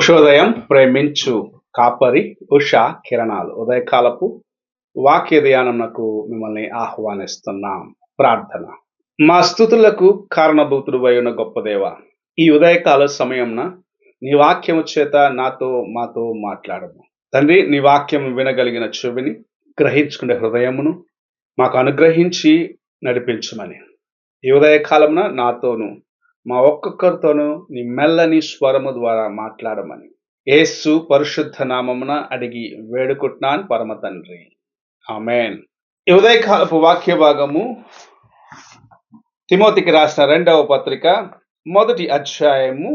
ఉషోదయం ప్రేమించు కాపరి ఉషా కిరణాలు ఉదయకాలపు వాక్య ధ్యానమునకు మిమ్మల్ని ఆహ్వానిస్తున్నాం. ప్రార్థన. మా స్తుతులకు కారణభూతుడు ఉన్న గొప్ప దేవ, ఈ ఉదయకాల సమయంన నీ వాక్యము చేత మాతో మాట్లాడము తండ్రి. నీ వాక్యం వినగలిగిన చెవిని, గ్రహించుకునే హృదయమును మాకు అనుగ్రహించి నడిపించమని ఈ ఉదయకాలమున నాతోను మా ఒక్కొక్కరితోనూ నీ మెల్లని స్వరము ద్వారా మాట్లాడమని యేసు పరిశుద్ధ నామమున అడిగి వేడుకుంటున్నాను పరమ తండ్రి, ఆమేన్. ఈ ఉదయకాలపు వాక్య భాగము తిమోతికి రాసిన 2వ పత్రిక 1వ అధ్యాయము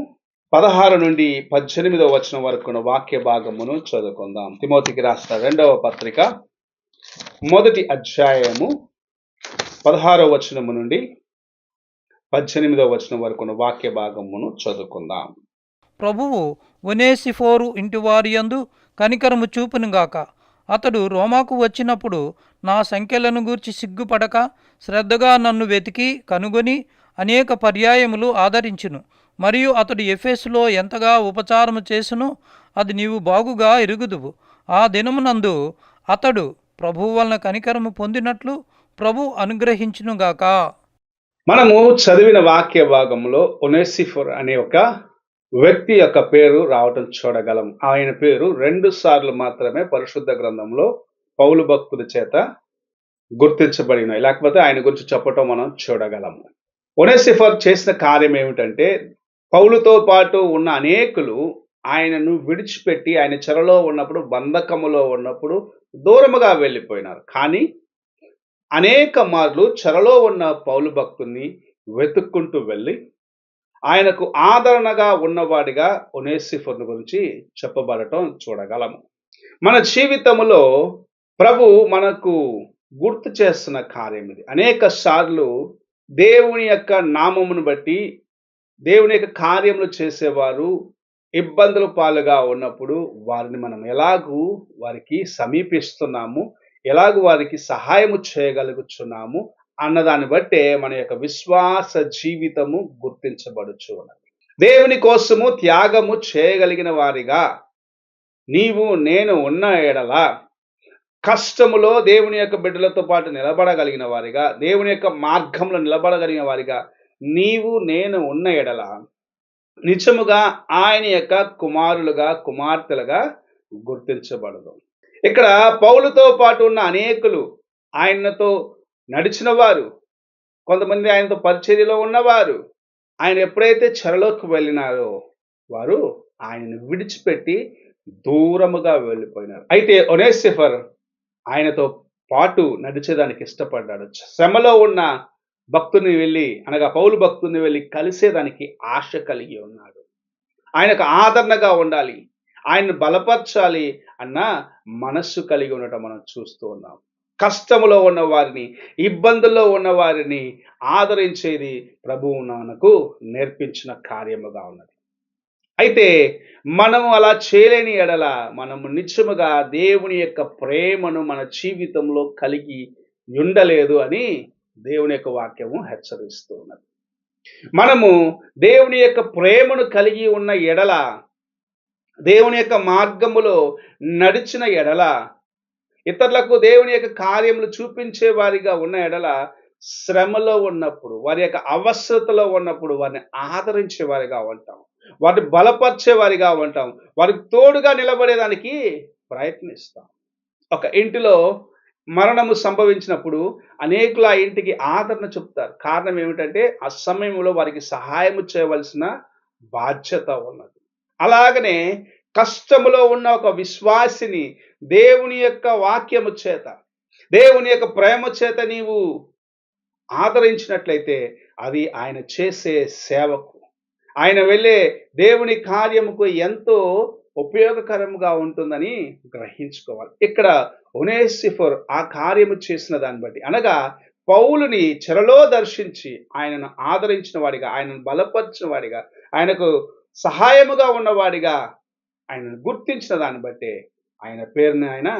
16 నుండి 18వ వచనం వరకు వాక్య భాగమును చదువుకుందాం. తిమోతికి రాసిన 2వ పత్రిక 1వ అధ్యాయము 16వ వచనము నుండి 18వ వచనం వరకు వాక్య భాగమును చదువుకుందాం. ప్రభువు ఒనేసిఫోరు ఇంటివారి యందు కనికరము చూపునుగాక. అతడు రోమాకు వచ్చినప్పుడు నా సంఖ్యలను గూర్చి సిగ్గుపడక శ్రద్ధగా నన్ను వెతికి కనుగొని అనేక పర్యాయములు ఆదరించును. మరియు అతడు ఎఫెసులో ఎంతగా ఉపచారము చేసునో అది నీవు బాగుగా ఎరుగుదువు. ఆ దినమునందు అతడు ప్రభువు వలన కనికరము పొందినట్లు ప్రభు అనుగ్రహించునుగాక. మనము చదివిన వాక్య భాగంలో ఒనేసిఫోర్ అనే ఒక వ్యక్తి యొక్క పేరు రావటం చూడగలం. ఆయన పేరు 2 సార్లు మాత్రమే పరిశుద్ధ గ్రంథంలో పౌలు భక్తుల చేత గుర్తించబడిన, లేకపోతే ఆయన గురించి చెప్పటం మనం చూడగలము. ఒనేసిఫోర్ చేసిన కార్యం ఏమిటంటే, పౌలుతో పాటు ఉన్న అనేకులు ఆయనను విడిచిపెట్టి ఆయన చెరలో ఉన్నప్పుడు, బంధకములో ఉన్నప్పుడు దూరముగా వెళ్ళిపోయినారు. కానీ అనేక మార్లు చెరలో ఉన్న పౌలు భక్తుని వెతుక్కుంటూ వెళ్ళి ఆయనకు ఆదరణగా ఉన్నవాడిగా ఒనేసిఫోరు గురించి చెప్పబడటం చూడగలము. మన జీవితంలో ప్రభు మనకు గుర్తు చేస్తున్న కార్యం ఇది. అనేక సార్లు దేవుని యొక్క నామమును బట్టి దేవుని యొక్క కార్యములు చేసేవారు ఇబ్బందుల పాలుగా ఉన్నప్పుడు వారిని మనం ఎలాగూ వారికి సమీపిస్తున్నాము, ఎలాగూ వారికి సహాయము చేయగలుగుతున్నాము అన్నదాన్ని బట్టే మన యొక్క విశ్వాస జీవితము గుర్తించబడుచు ఉన్నది. దేవుని కోసము త్యాగము చేయగలిగిన వారిగా నీవు నేను ఉన్న ఎడల, కష్టములో దేవుని యొక్క బిడ్డలతో పాటు నిలబడగలిగిన వారిగా, దేవుని యొక్క మార్గంలో నిలబడగలిగిన వారిగా నీవు నేను ఉన్న ఎడల నిజముగా ఆయన యొక్క కుమారులుగా కుమార్తెలుగా గుర్తించబడదు. ఇక్కడ పౌలుతో పాటు ఉన్న అనేకులు, ఆయనతో నడిచిన వారు, కొంతమంది ఆయనతో పరిచర్యలో ఉన్నవారు, ఆయన ఎప్పుడైతే చెరలోకి వెళ్ళినారో వారు ఆయనను విడిచిపెట్టి దూరముగా వెళ్ళిపోయినారు. అయితే ఒనేసిఫోర్ ఆయనతో పాటు నడిచేదానికి ఇష్టపడ్డాడు. శ్రమలో ఉన్న భక్తుని వెళ్ళి, అనగా పౌలు భక్తుని వెళ్ళి కలిసేదానికి ఆశ కలిగి ఉన్నాడు. ఆయనకు ఆదరణగా ఉండాలి, ఆయన్ని బలపరచాలి అన్న మనస్సు కలిగి ఉండటం మనం చూస్తూ ఉన్నాం. కష్టములో ఉన్న వారిని, ఇబ్బందుల్లో ఉన్న వారిని ఆదరించేది ప్రభువు మనకు నేర్పించిన కార్యముగా ఉన్నది. అయితే మనము అలా చేయలేని ఎడల మనము నిజముగా దేవుని యొక్క ప్రేమను మన జీవితంలో కలిగి ఉండలేదు అని దేవుని యొక్క వాక్యము హెచ్చరిస్తూ ఉన్నది. మనము దేవుని యొక్క ప్రేమను కలిగి ఉన్న ఎడల, దేవుని యొక్క మార్గములో నడిచిన ఎడల, ఇతరులకు దేవుని యొక్క కార్యములు చూపించే వారిగా ఉన్న ఎడల, శ్రమలో ఉన్నప్పుడు, వారి యొక్క అవసరతలో ఉన్నప్పుడు వారిని ఆదరించే వారిగా ఉంటాం, వారిని బలపరిచే వారిగా ఉంటాం, వారికి తోడుగా నిలబడేదానికి ప్రయత్నిస్తాం. ఒక ఇంటిలో మరణము సంభవించినప్పుడు అనేకులు ఆ ఇంటికి ఆదరణ చెప్తారు. కారణం ఏమిటంటే ఆ సమయంలో వారికి సహాయము చేయవలసిన బాధ్యత ఉన్నది. అలాగనే కష్టములో ఉన్న ఒక విశ్వాసిని దేవుని యొక్క వాక్యము చేత, దేవుని యొక్క ప్రేమ చేత నీవు ఆదరించినట్లయితే అది ఆయన చేసే సేవకు, ఆయన వెళ్ళే దేవుని కార్యముకు ఎంతో ఉపయోగకరంగా ఉంటుందని గ్రహించుకోవాలి. ఇక్కడ ఒనేసిఫోర్ ఆ కార్యము చేసిన దాన్ని బట్టి, అనగా పౌలుని చెరలో దర్శించి ఆయనను ఆదరించిన వాడిగా, ఆయనను బలపరిచిన వాడిగా, ఆయనకు సహాయముగా ఉన్నవాడిగా ఆయనను గుర్తించిన దాన్ని బట్టే ఆయన పేరుని ఆయన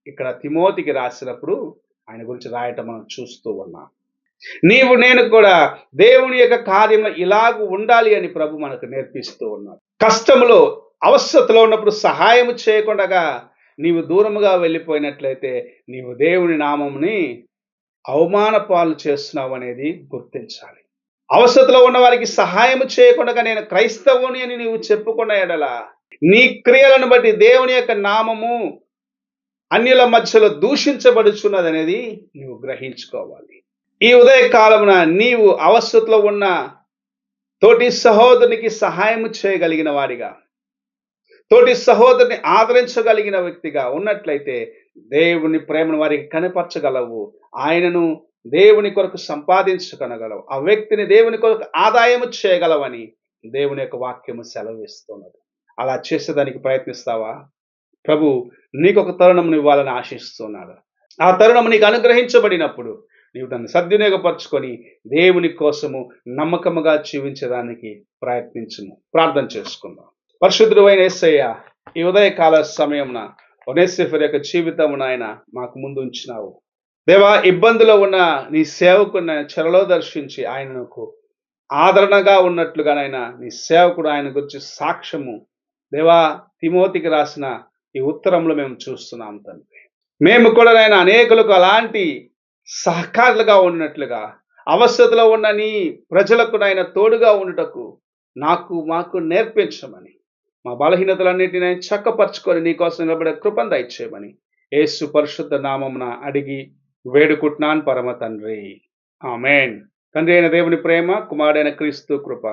ఇక్కడ తిమోతికి రాసినప్పుడు ఆయన గురించి రాయటం మనం చూస్తూ ఉన్నాం. నీవు నేను కూడా దేవుని యొక్క కార్యంలో ఇలాగూ ఉండాలి అని ప్రభు మనకు నేర్పిస్తూ ఉన్నాడు. కష్టములో అవస్థలో ఉన్నప్పుడు సహాయం చేయకుండా నీవు దూరముగా వెళ్ళిపోయినట్లయితే నీవు దేవుని నామముని అవమాన పాలు చేస్తున్నావు అనేది గుర్తించాలి. అవస్థలో ఉన్న వారికి సహాయం చేయకుండా నేను క్రైస్తవుని అని నీవు చెప్పుకున్న ఎడల నీ క్రియలను బట్టి దేవుని యొక్క నామము అన్యుల మధ్యలో దూషించబడుచున్నది అనేది నీవు గ్రహించుకోవాలి. ఈ ఉదయ కాలమున నీవు అవస్థలో ఉన్న తోటి సహోదరునికి సహాయం చేయగలిగిన వాడిగా, తోటి సహోదరుని ఆదరించగలిగిన వ్యక్తిగా ఉన్నట్లయితే దేవుని ప్రేమను వారికి కనపరచగలవు. ఆయనను దేవుని కొరకు సంపాదించుకొనగలవు. ఆ వ్యక్తిని దేవుని కొరకు ఆదాయము చేయగలవని దేవుని యొక్క వాక్యము సెలవిస్తున్నది. అలా చేసేదానికి ప్రయత్నిస్తావా? ప్రభు నీకు ఒక తరుణమును ఇవ్వాలని ఆశిస్తున్నాడు. ఆ తరుణము నీకు అనుగ్రహించబడినప్పుడు నీవు దాన్ని సద్వినియోగపరచుకొని దేవుని కోసము నమ్మకముగా జీవించడానికి ప్రయత్నించుము. ప్రార్థన చేసుకుందాం. పరిశుద్ధుడు అయిన యేసయ్య, ఈ ఉదయకాల సమయమున ఒనేసిఫర్ యొక్క జీవితమున ఆయన మాకు ముందు ఉంచినావు. దేవా, ఇబ్బందులో ఉన్న నీ సేవకుని చెరలో దర్శించి ఆయనకు ఆదరణగా ఉన్నట్లుగానైనా నీ సేవకుడు ఆయన గురించి సాక్ష్యము దేవా తిమోతికి రాసిన ఈ ఉత్తరంలో మేము చూస్తున్నాం తండ్రి. మేము కూడా నాయన అనేకులకు అలాంటి సహకారులుగా ఉన్నట్లుగా అవస్థలో ఉన్న నీ ప్రజలకు నాయన తోడుగా ఉండుటకు మాకు నేర్పించమని, మా బలహీనతలన్నిటిని చక్కపరచుకొని నీకోసం నిలబడే కృపను దయచేయమని యేసు పరిశుద్ధ నామమున అడిగి వేడుకుంటున్నాను పరమ తండ్రి. ఆమేన్. తండ్రి అయిన దేవుని ప్రేమ, కుమారుడైన క్రీస్తు కృప,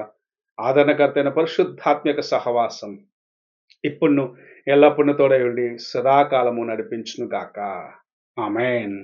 ఆదరణకర్త అయిన పరిశుద్ధాత్మక సహవాసం ఇప్పుడు ఎల్లప్పుడూ తోడై ఉండి సదాకాలము నడిపించును గాక. ఆమేన్.